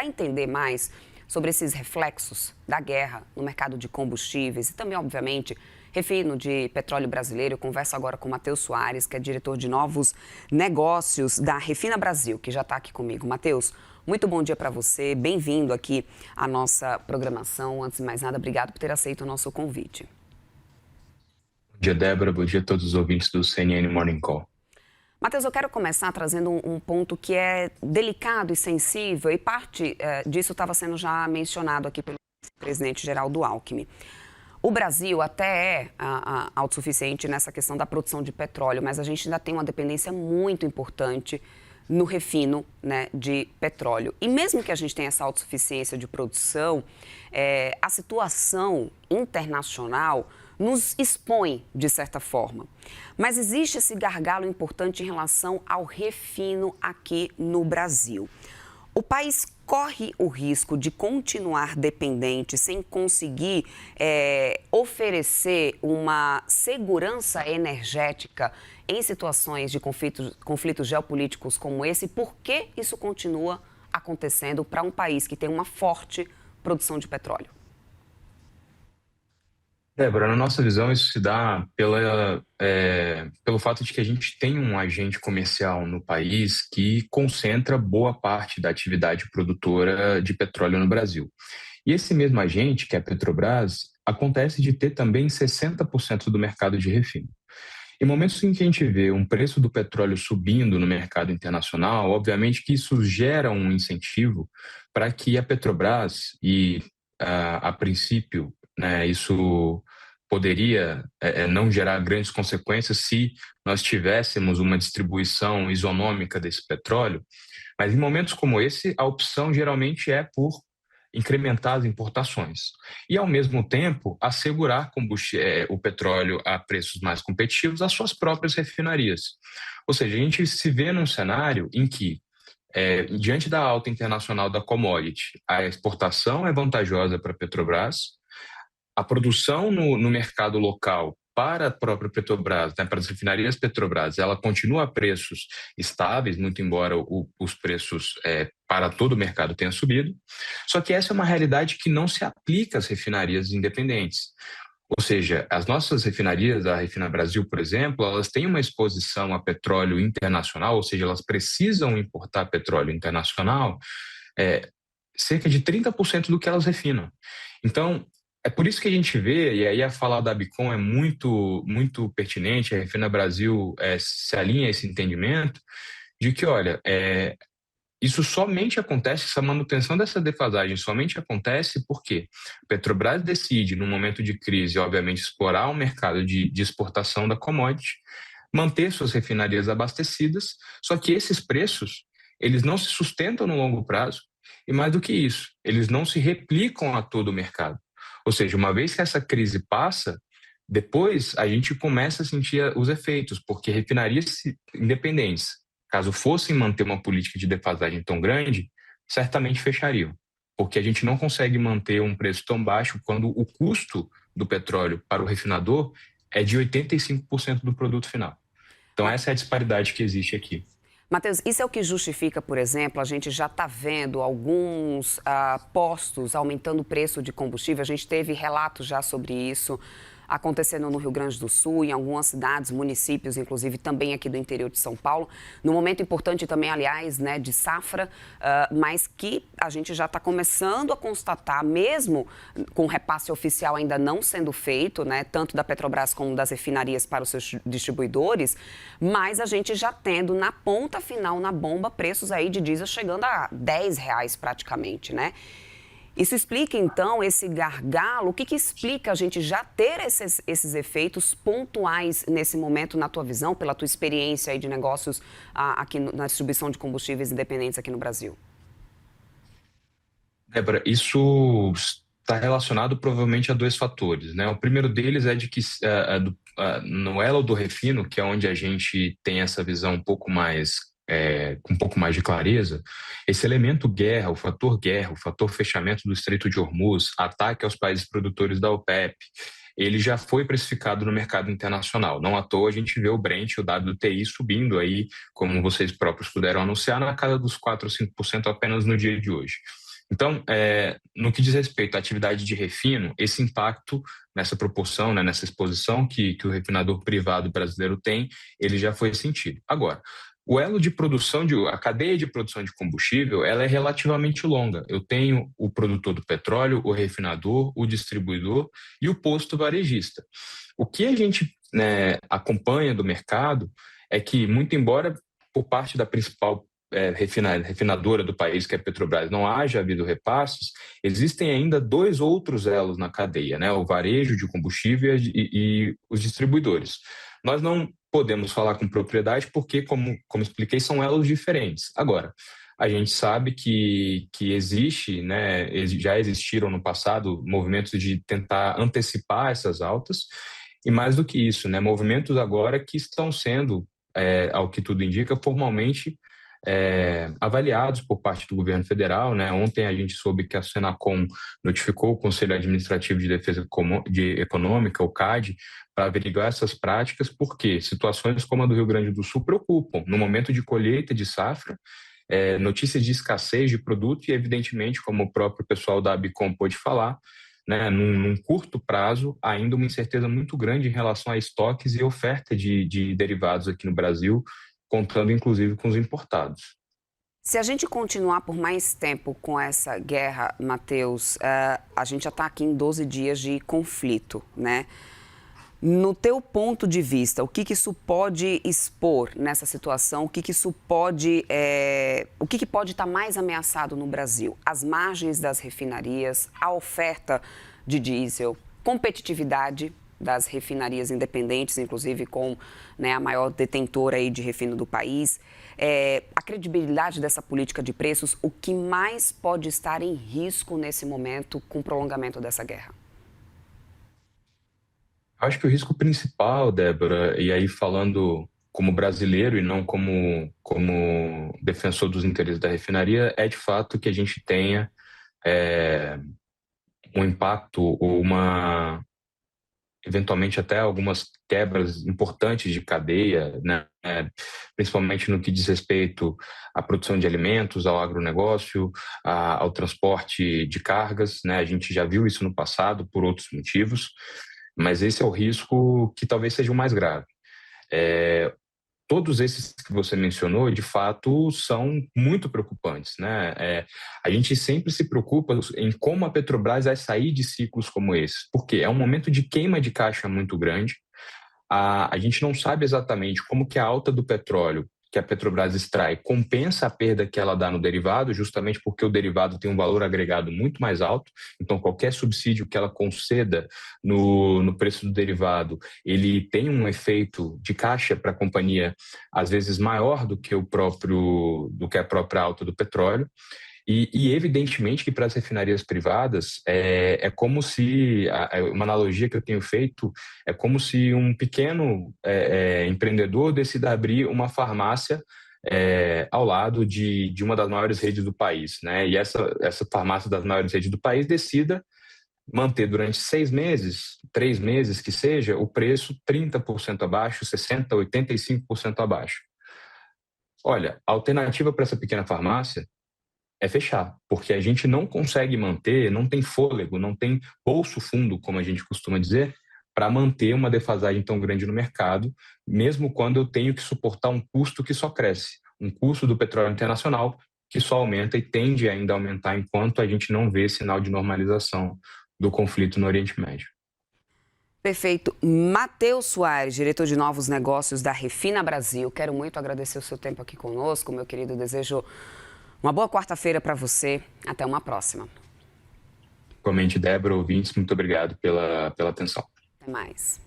para entender mais sobre esses reflexos da guerra no mercado de combustíveis e também, obviamente, refino de petróleo brasileiro. Eu converso agora com o Matheus Soares, que é diretor de novos negócios da Refina Brasil, que já está aqui comigo. Matheus, muito bom dia para você, bem-vindo aqui à nossa programação. Antes de mais nada, obrigado por ter aceito o nosso convite. Bom dia, Débora. Bom dia a todos os ouvintes do CNN Morning Call. Matheus, eu quero começar trazendo um ponto que é delicado e sensível, e parte disso estava sendo já mencionado aqui pelo presidente Geraldo Alckmin. O Brasil até é autossuficiente nessa questão da produção de petróleo, mas a gente ainda tem uma dependência muito importante no refino, né, de petróleo. E mesmo que a gente tenha essa autossuficiência de produção, a situação internacional nos expõe, de certa forma. Mas existe esse gargalo importante em relação ao refino aqui no Brasil. O país corre o risco de continuar dependente sem conseguir oferecer uma segurança energética em situações de conflitos geopolíticos como esse. Por que isso continua acontecendo para um país que tem uma forte produção de petróleo? Débora, na nossa visão, isso se dá pelo fato de que a gente tem um agente comercial no país que concentra boa parte da atividade produtora de petróleo no Brasil. E esse mesmo agente, que é a Petrobras, acontece de ter também 60% do mercado de refino. Em momentos em que a gente vê um preço do petróleo subindo no mercado internacional, obviamente que isso gera um incentivo para que a Petrobras, e a princípio, né, isso poderia não gerar grandes consequências se nós tivéssemos uma distribuição isonômica desse petróleo, mas em momentos como esse, a opção geralmente é por incrementar as importações e, ao mesmo tempo, assegurar o petróleo a preços mais competitivos às suas próprias refinarias. Ou seja, a gente se vê num cenário em que, diante da alta internacional da commodity, a exportação é vantajosa para a Petrobras, a produção no mercado local para a própria Petrobras, né, para as refinarias Petrobras, ela continua a preços estáveis, muito embora os preços para todo o mercado tenham subido. Só que essa é uma realidade que não se aplica às refinarias independentes. Ou seja, as nossas refinarias, a Refina Brasil, por exemplo, elas têm uma exposição a petróleo internacional, ou seja, elas precisam importar petróleo internacional, cerca de 30% do que elas refinam. Então, é por isso que a gente vê, e aí a fala da Bicom é muito, muito pertinente, a Refina Brasil se alinha a esse entendimento, de que, olha, isso somente acontece, essa manutenção dessa defasagem somente acontece porque a Petrobras decide, num momento de crise, obviamente, explorar o mercado de exportação da commodity, manter suas refinarias abastecidas, só que esses preços, eles não se sustentam no longo prazo, e mais do que isso, eles não se replicam a todo o mercado. Ou seja, uma vez que essa crise passa, depois a gente começa a sentir os efeitos, porque refinarias independentes, caso fossem manter uma política de defasagem tão grande, certamente fechariam, porque a gente não consegue manter um preço tão baixo quando o custo do petróleo para o refinador é de 85% do produto final. Então essa é a disparidade que existe aqui. Matheus, isso é o que justifica, por exemplo, a gente já está vendo alguns postos aumentando o preço de combustível. A gente teve relatos já sobre isso acontecendo no Rio Grande do Sul, em algumas cidades, municípios, inclusive também aqui do interior de São Paulo. Num momento importante também, aliás, né, de safra, mas que a gente já está começando a constatar, mesmo com o repasse oficial ainda não sendo feito, né, tanto da Petrobras como das refinarias para os seus distribuidores, mas a gente já tendo na ponta final, na bomba, preços aí de diesel chegando a R$ 10 praticamente, né? Isso explica, então, esse gargalo? O que explica a gente já ter esses efeitos pontuais nesse momento, na tua visão, pela tua experiência aí de negócios aqui na distribuição de combustíveis independentes aqui no Brasil? Débora, isso está relacionado provavelmente a dois fatores, né? O primeiro deles é de que no elo do refino, que é onde a gente tem essa visão um pouco mais com um pouco mais de clareza, esse elemento guerra, o fator fechamento do Estreito de Hormuz, ataque aos países produtores da OPEP, ele já foi precificado no mercado internacional. Não à toa a gente vê o Brent, o WTI subindo aí, como vocês próprios puderam anunciar, na casa dos 4 ou 5% apenas no dia de hoje. Então, no que diz respeito à atividade de refino, esse impacto nessa proporção, né, nessa exposição que o refinador privado brasileiro tem, ele já foi sentido. Agora, o elo de produção, a cadeia de produção de combustível, ela é relativamente longa. Eu tenho o produtor do petróleo, o refinador, o distribuidor e o posto varejista. O que a gente, né, acompanha do mercado é que, muito embora por parte da principal refinadora do país, que é a Petrobras, não haja havido repasses, existem ainda dois outros elos na cadeia, né? O varejo de combustível e os distribuidores. Nós não podemos falar com propriedade porque, como expliquei, são elos diferentes. Agora, a gente sabe que existe, né, já existiram no passado movimentos de tentar antecipar essas altas, e mais do que isso, né, movimentos agora que estão sendo, ao que tudo indica, formalmente avaliados por parte do governo federal, né? Ontem a gente soube que a Senacom notificou o Conselho Administrativo de Defesa Econômica, o CAD, para averiguar essas práticas, porque situações como a do Rio Grande do Sul preocupam. No momento de colheita de safra, notícias de escassez de produto e, evidentemente, como o próprio pessoal da Abicom pôde falar, né, num curto prazo, ainda uma incerteza muito grande em relação a estoques e oferta de derivados aqui no Brasil, contando inclusive com os importados. Se a gente continuar por mais tempo com essa guerra, Matheus, a gente já está aqui em 12 dias de conflito, né? No teu ponto de vista, o que isso pode expor nessa situação? O que isso pode, o que pode estar mais ameaçado no Brasil? As margens das refinarias, a oferta de diesel, competitividade das refinarias independentes, inclusive com, né, a maior detentora aí de refino do país, a credibilidade dessa política de preços, o que mais pode estar em risco nesse momento com o prolongamento dessa guerra? Acho que o risco principal, Débora, e aí falando como brasileiro e não como defensor dos interesses da refinaria, é de fato que a gente tenha um impacto ou eventualmente até algumas quebras importantes de cadeia, né? Principalmente no que diz respeito à produção de alimentos, ao agronegócio, ao transporte de cargas, né? A gente já viu isso no passado por outros motivos, mas esse é o risco que talvez seja o mais grave. Todos esses que você mencionou, de fato, são muito preocupantes, né? A gente sempre se preocupa em como a Petrobras vai sair de ciclos como esse, porque é um momento de queima de caixa muito grande. A gente não sabe exatamente como que a alta do petróleo que a Petrobras extrai compensa a perda que ela dá no derivado, justamente porque o derivado tem um valor agregado muito mais alto. Então, qualquer subsídio que ela conceda no preço do derivado, ele tem um efeito de caixa para a companhia, às vezes maior do que a própria alta do petróleo. E evidentemente que para as refinarias privadas como se, uma analogia que eu tenho feito, é como se um pequeno empreendedor decida abrir uma farmácia ao lado de uma das maiores redes do país, né? E essa farmácia das maiores redes do país decida manter durante 6 meses, 3 meses que seja, o preço 30% abaixo, 60%, 85% abaixo. Olha, a alternativa para essa pequena farmácia é fechar, porque a gente não consegue manter, não tem fôlego, não tem bolso fundo, como a gente costuma dizer, para manter uma defasagem tão grande no mercado, mesmo quando eu tenho que suportar um custo que só cresce, um custo do petróleo internacional que só aumenta e tende ainda a aumentar enquanto a gente não vê sinal de normalização do conflito no Oriente Médio. Perfeito. Matheus Soares, diretor de novos negócios da Refina Brasil. Quero muito agradecer o seu tempo aqui conosco, meu querido. Desejo uma boa quarta-feira para você. Até uma próxima. Igualmente, Débora, ouvintes, muito obrigado pela atenção. Até mais.